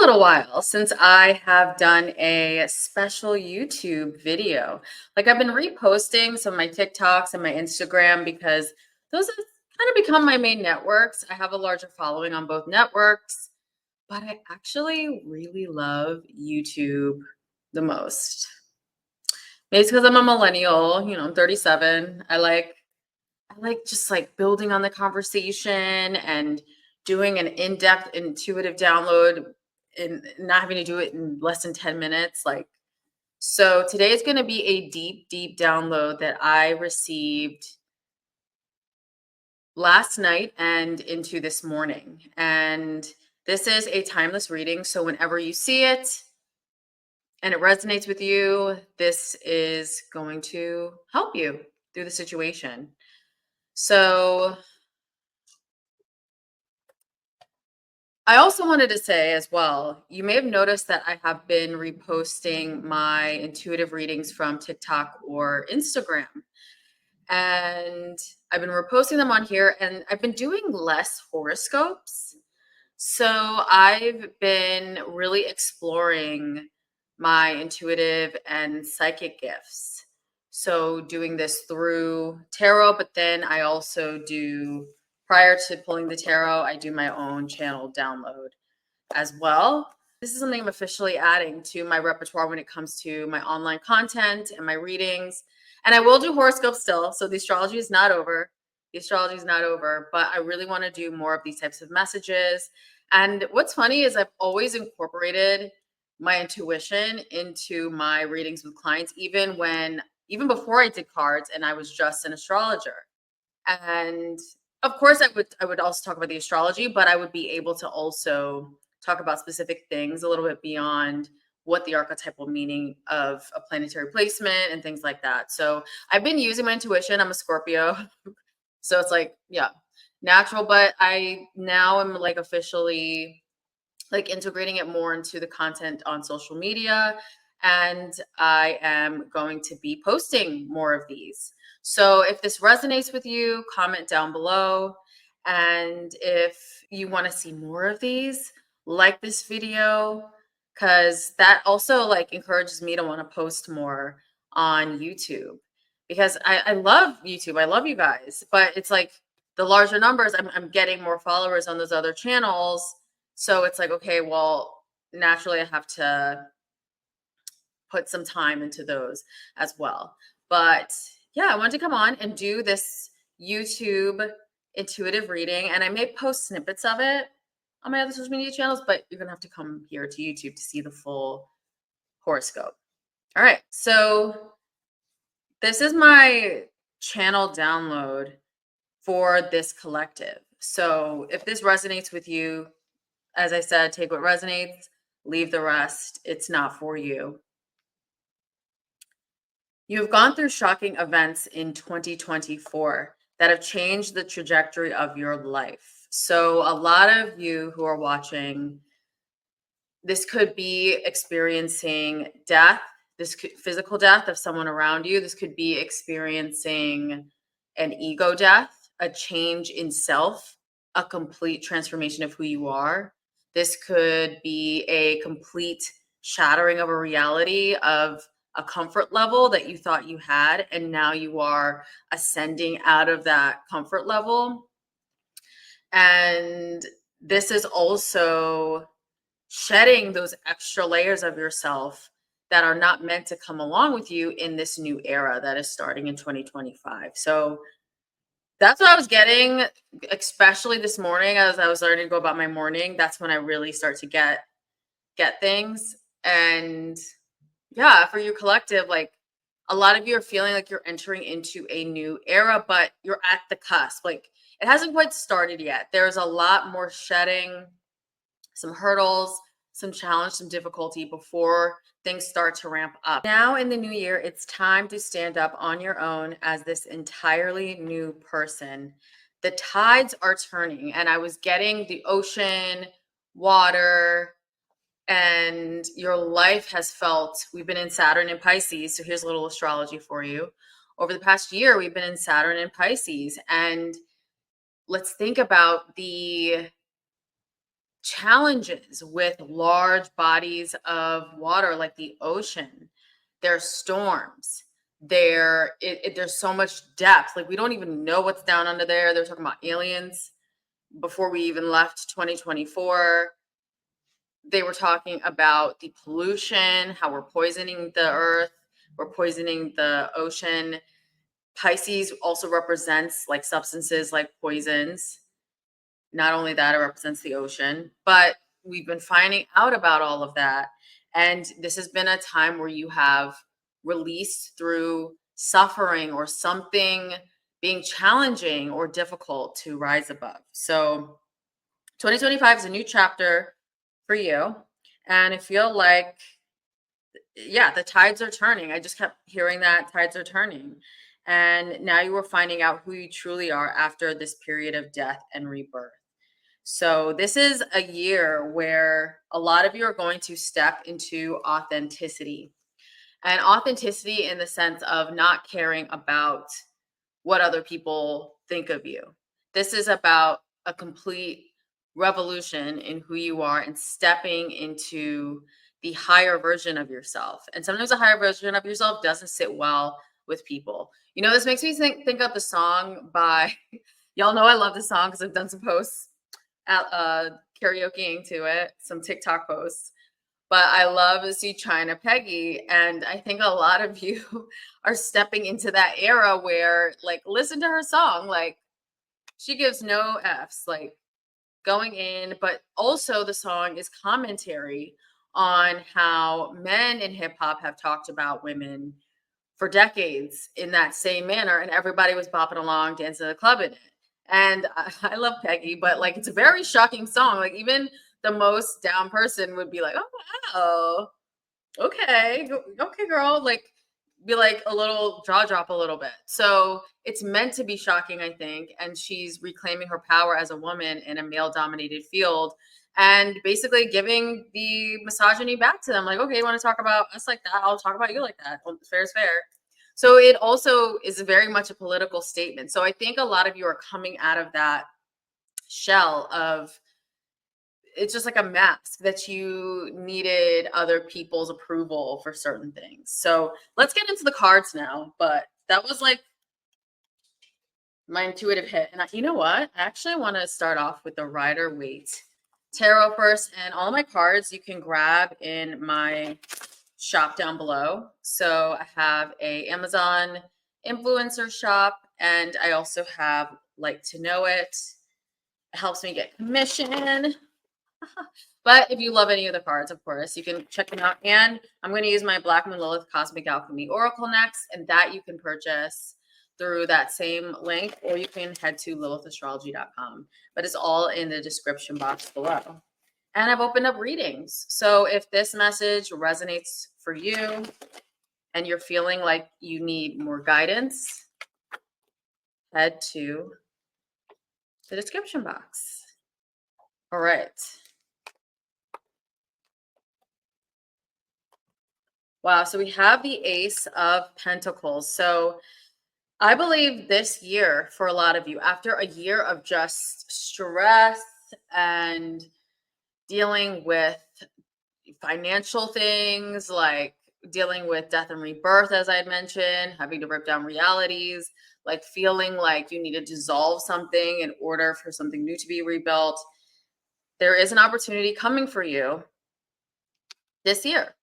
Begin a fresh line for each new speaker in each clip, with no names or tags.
little while since I have done a special YouTube video. Like I've been reposting some of my TikToks and my Instagram because those have kind of become my main networks. I have a larger following on both networks, but I actually really love YouTube the most. Maybe it's because I'm a millennial, I'm 37. I like just like building on the conversation and doing an in-depth intuitive download and not having to do it in less than 10 minutes. So today is going to be a deep, deep download that I received last night and into this morning. And this is a timeless reading. So whenever you see it and it resonates with you, this is going to help you through the situation. So I also wanted to say as well, you may have noticed that I have been reposting my intuitive readings from TikTok or Instagram. And I've been reposting them on here and I've been doing less horoscopes. So I've been really exploring my intuitive and psychic gifts. So doing this through tarot, but then I also do, prior to pulling the tarot, I do my own channel download as well. This is something I'm officially adding to my repertoire when it comes to my online content and my readings. And I will do horoscopes still. So the astrology is not over. The astrology is not over, but I really want to do more of these types of messages. And what's funny is I've always incorporated my intuition into my readings with clients, even before I did cards and I was just an astrologer. And of course I would also talk about the astrology, but I would be able to also talk about specific things a little bit beyond what the archetypal meaning of a planetary placement and things like that. So I've been using my intuition. I'm a Scorpio. So it's like, yeah, natural, but I now am like officially like integrating it more into the content on social media. And I am going to be posting more of these. So if this resonates with you, comment down below. And if you want to see more of these, like this video, because that also like encourages me to want to post more on YouTube. Because I love YouTube. I love you guys. But it's like the larger numbers, I'm getting more followers on those other channels. So it's like, okay, well, naturally I have to put some time into those as well. But yeah, I wanted to come on and do this YouTube intuitive reading, and I may post snippets of it on my other social media channels, but you're going to have to come here to YouTube to see the full horoscope. All right. So this is my channel download for this collective. So if this resonates with you, as I said, take what resonates, leave the rest. It's not for you. You have gone through shocking events in 2024 that have changed the trajectory of your life. So, a lot of you who are watching, this could be experiencing death, physical death of someone around you. This could be experiencing an ego death, a change in self, a complete transformation of who you are. This could be a complete shattering of a reality of a comfort level that you thought you had, and now you are ascending out of that comfort level. And this is also shedding those extra layers of yourself that are not meant to come along with you in this new era that is starting in 2025. So that's what I was getting, especially this morning as I was starting to go about my morning. That's when I really start to get things. And yeah, for your collective, like a lot of you are feeling like you're entering into a new era, but you're at the cusp. Like it hasn't quite started yet. There's a lot more shedding, some hurdles, some challenge, some difficulty before things start to ramp up. Now in the new year, it's time to stand up on your own as this entirely new person. The tides are turning, and I was getting the ocean, water, and your life has felt, we've been in Saturn and Pisces. So here's a little astrology for you. Over the past year, we've been in Saturn and Pisces, and let's think about the challenges with large bodies of water like the ocean. There's storms. There's so much depth. Like we don't even know what's down under there. They're talking about aliens before we even left 2024. They were talking about the pollution, how we're poisoning the earth, we're poisoning the ocean. Pisces also represents like substances like poisons. Not only that, it represents the ocean, but we've been finding out about all of that. And this has been a time where you have released through suffering or something being challenging or difficult to rise above. So 2025 is a new chapter for you. And I feel like, yeah, the tides are turning. I just kept hearing that tides are turning. And now you are finding out who you truly are after this period of death and rebirth. So, this is a year where a lot of you are going to step into authenticity, and authenticity in the sense of not caring about what other people think of you. This is about a complete revolution in who you are and stepping into the higher version of yourself. And sometimes a higher version of yourself doesn't sit well with people. You know, this makes me think of the song by, y'all know I love this song because I've done some posts at karaokeing to it, some TikTok posts. But I love See China Peggy. And I think a lot of you are stepping into that era where, like, listen to her song. Like, she gives no F's, like, going in. But also, the song is commentary on how men in hip hop have talked about women for decades in that same manner. And everybody was bopping along, dancing in the club in it. And I love Peggy, but like, it's a very shocking song. Like, even the most down person would be like, oh, wow, okay, okay, girl. Like, be like a little jaw drop a little bit. So it's meant to be shocking, I think. And she's reclaiming her power as a woman in a male dominated field and basically giving the misogyny back to them. Like, okay, you want to talk about us like that? I'll talk about you like that. Well, fair is fair. So it also is very much a political statement. So I think a lot of you are coming out of that shell of, it's just like a mask that you needed other people's approval for certain things. So let's get into the cards now. But that was like my intuitive hit. And you know what? I actually want to start off with the Rider Waite Tarot first. And all my cards you can grab in my shop down below. So I have a Amazon influencer shop, and I also have Like to Know It. It helps me get commission. But if you love any of the cards, of course, you can check them out. And I'm going to use my Black Moon Lilith Cosmic Alchemy Oracle next, and that you can purchase through that same link, or you can head to lilithastrology.com. But it's all in the description box below. And I've opened up readings. So if this message resonates for you and you're feeling like you need more guidance, head to the description box. All right. Wow, so we have the Ace of Pentacles. So I believe this year for a lot of you, after a year of just stress and dealing with financial things, like dealing with death and rebirth, as I had mentioned, having to rip down realities, like feeling like you need to dissolve something in order for something new to be rebuilt, there is an opportunity coming for you this year.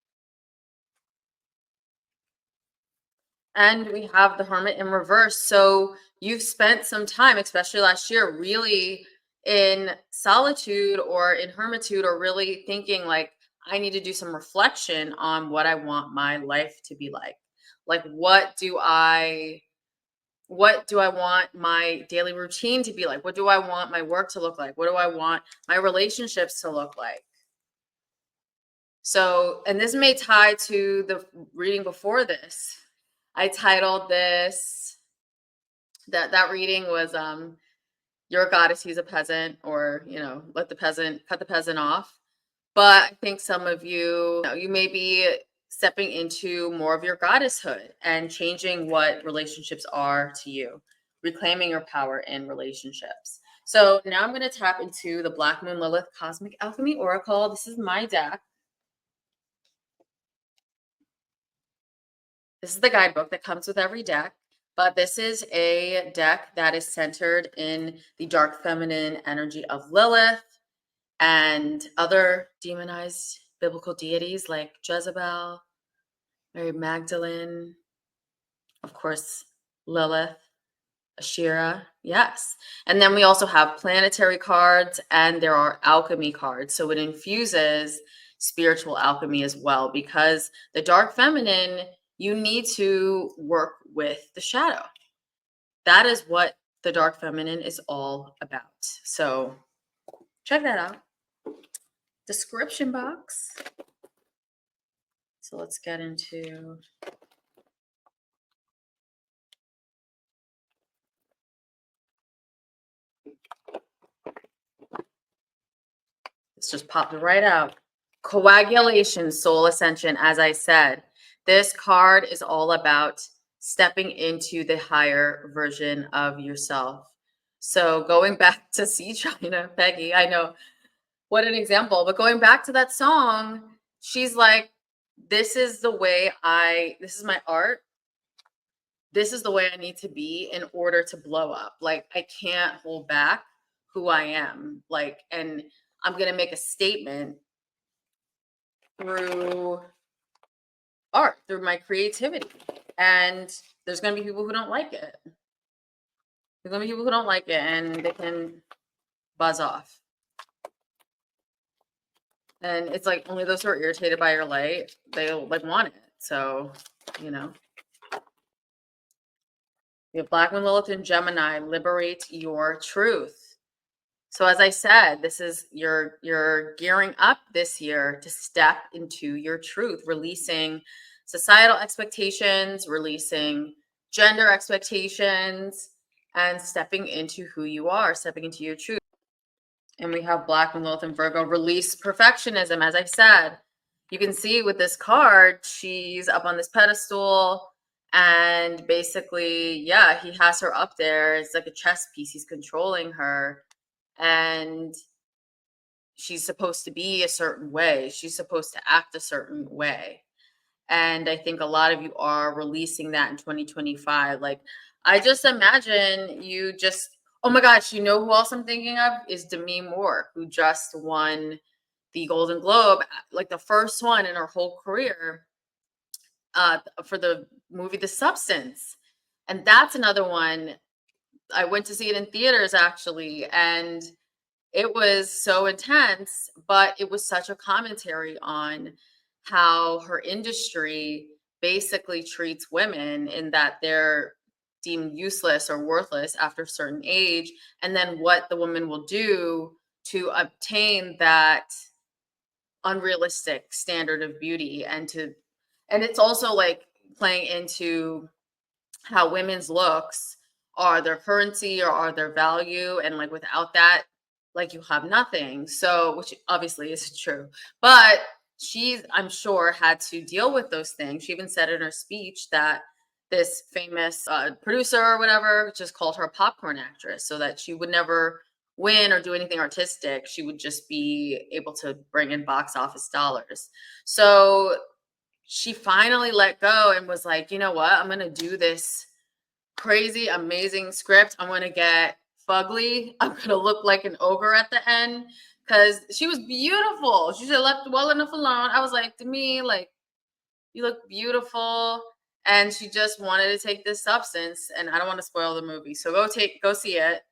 And we have the Hermit in reverse. So you've spent some time, especially last year, really in solitude or in hermitude, or really thinking like, I need to do some reflection on what I want my life to be like. Like, what do I want my daily routine to be like? What do I want my work to look like? What do I want my relationships to look like? So, and this may tie to the reading before this. I titled this, that reading was You're a Goddess, He's a Peasant, or cut the peasant off. But I think some of you, you may be stepping into more of your goddesshood and changing what relationships are to you, reclaiming your power in relationships. So now I'm going to tap into the Black Moon Lilith Cosmic Alchemy Oracle. This is my deck. This is the guidebook that comes with every deck, but this is a deck that is centered in the dark feminine energy of Lilith and other demonized biblical deities like Jezebel, Mary Magdalene, of course, Lilith, Ashira, yes. And then we also have planetary cards and there are alchemy cards. So it infuses spiritual alchemy as well, because the dark feminine, you need to work with the shadow. That is what the dark feminine is all about. So check that out. Description box. So let's get into this. Just popped right out. Coagulation, soul ascension. As I said, this card is all about stepping into the higher version of yourself. So going back to Sea China, Peggy, I know what an example, but going back to that song, she's like, this is the way this is my art. This is the way I need to be in order to blow up. Like, I can't hold back who I am. Like, and I'm going to make a statement through art, through my creativity. And there's going to be people who don't like it. There's going to be people who don't like it and they can buzz off. And it's like only those who are irritated by your light, they like want it. So, you know. You have Black Moon, Lilith, and Gemini. Liberate your truth. So as I said, this is you're gearing up this year to step into your truth, releasing societal expectations, releasing gender expectations, and stepping into who you are, stepping into your truth. And we have Black Moon, Lilith, and Virgo. Release perfectionism. As I said, you can see with this card, she's up on this pedestal. And basically, yeah, he has her up there. It's like a chess piece. He's controlling her. And she's supposed to be a certain way. She's supposed to act a certain way. And I think a lot of you are releasing that in 2025. Like, I just imagine you just, oh my gosh, you know who else I'm thinking of is Demi Moore, who just won the Golden Globe, like the first one in her whole career, for the movie The Substance. And that's another one. I went to see it in theaters actually, and it was so intense, but it was such a commentary on how her industry basically treats women in that they're deemed useless or worthless after a certain age, and then what the woman will do to obtain that unrealistic standard of beauty. And it's also like playing into how women's looks are their currency or are their value, and like without that, like, you have nothing. So, which obviously is true, but she's, I'm sure, had to deal with those things. She even said in her speech that this famous producer or whatever just called her a popcorn actress, so that she would never win or do anything artistic. She would just be able to bring in box office dollars. So she finally let go and was like, you know what, I'm gonna do this crazy, amazing script. I'm gonna get fugly. I'm gonna look like an ogre at the end, because she was beautiful. She should have left well enough alone. I was like, to me, like, you look beautiful. And she just wanted to take this substance. And I don't want to spoil the movie, so go see it.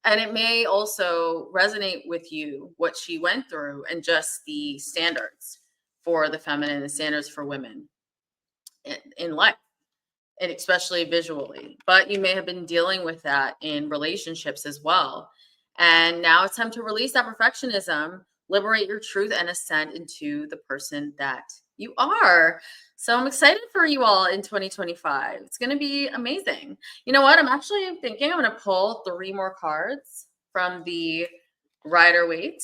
And it may also resonate with you what she went through and just the standards for the feminine, the standards for women in life, and especially visually. But you may have been dealing with that in relationships as well. And now it's time to release that perfectionism, liberate your truth, and ascend into the person that you are. So I'm excited for you all in 2025. It's going to be amazing. You know what? I'm actually thinking I'm going to pull 3 more cards from the Rider-Waite.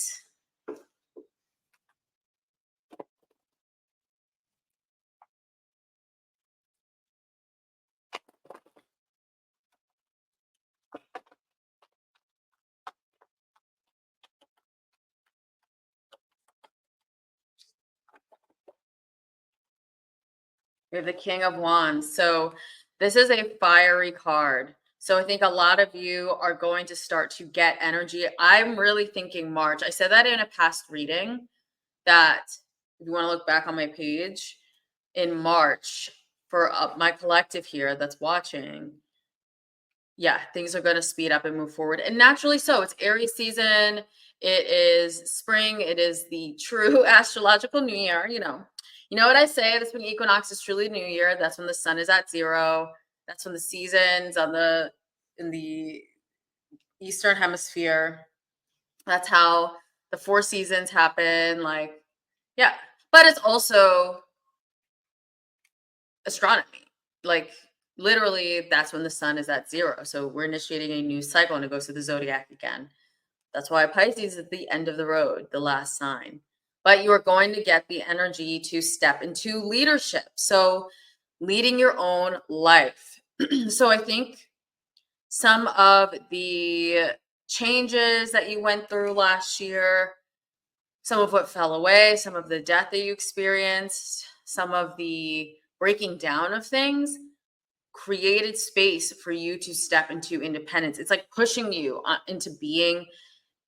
We have the King of Wands. So this is a fiery card. So I think a lot of you are going to start to get energy. I'm really thinking March. I said that in a past reading that if you want to look back on my page in March for my collective here that's watching, yeah, things are going to speed up and move forward. And naturally so. It's Aries season. It is spring. It is the true astrological new year, you know. You know what I say? The spring equinox is truly new year. That's when the sun is at 0. That's when the seasons in the eastern hemisphere. That's how the 4 seasons happen. Like, yeah. But it's also astronomy. Like, literally, that's when the sun is at 0. So we're initiating a new cycle and it goes to the zodiac again. That's why Pisces is the end of the road, the last sign. But you are going to get the energy to step into leadership. So leading your own life. So I think some of the changes that you went through last year, some of what fell away, some of the death that you experienced, some of the breaking down of things created space for you to step into independence. It's like pushing you into being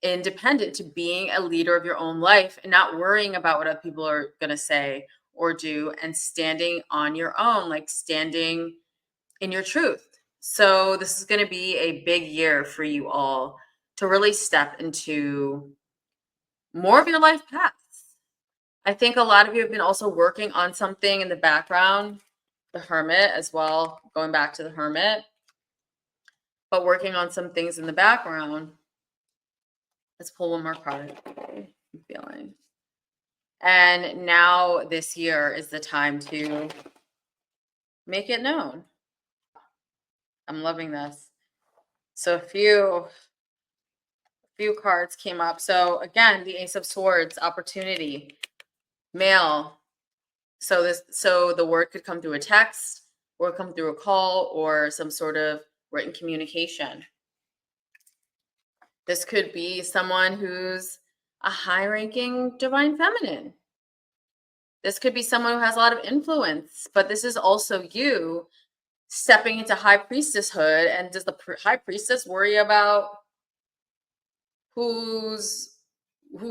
independent, to being a leader of your own life and not worrying about what other people are going to say or do, and standing on your own, like standing in your truth. So this is going to be a big year for you all to really step into more of your life paths. I think a lot of you have been also working on something in the background, the Hermit as well, going back to the Hermit, but working on some things in the background. Let's pull one more card. I'm feeling. And now this year is the time to make it known. I'm loving this. So a few cards came up. So again, the Ace of Swords, opportunity, male. So the word could come through a text or come through a call or some sort of written communication. This could be someone who's a high-ranking divine feminine. This could be someone who has a lot of influence, but this is also you stepping into high priestesshood. And does the high priestess worry about who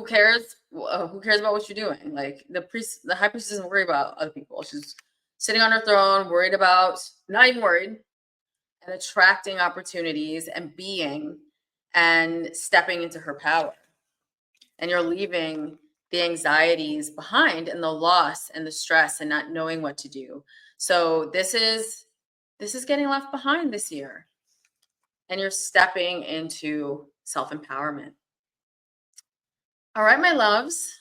cares about what you're doing? Like the high priestess doesn't worry about other people. She's sitting on her throne, worried about, not even worried, and attracting opportunities and being and stepping into her power. And you're leaving the anxieties behind and the loss and the stress and not knowing what to do. So this is getting left behind this year. And you're stepping into self-empowerment. All right, my loves.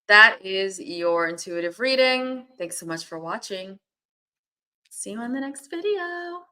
That is your intuitive reading. Thanks so much for watching. See you in the next video.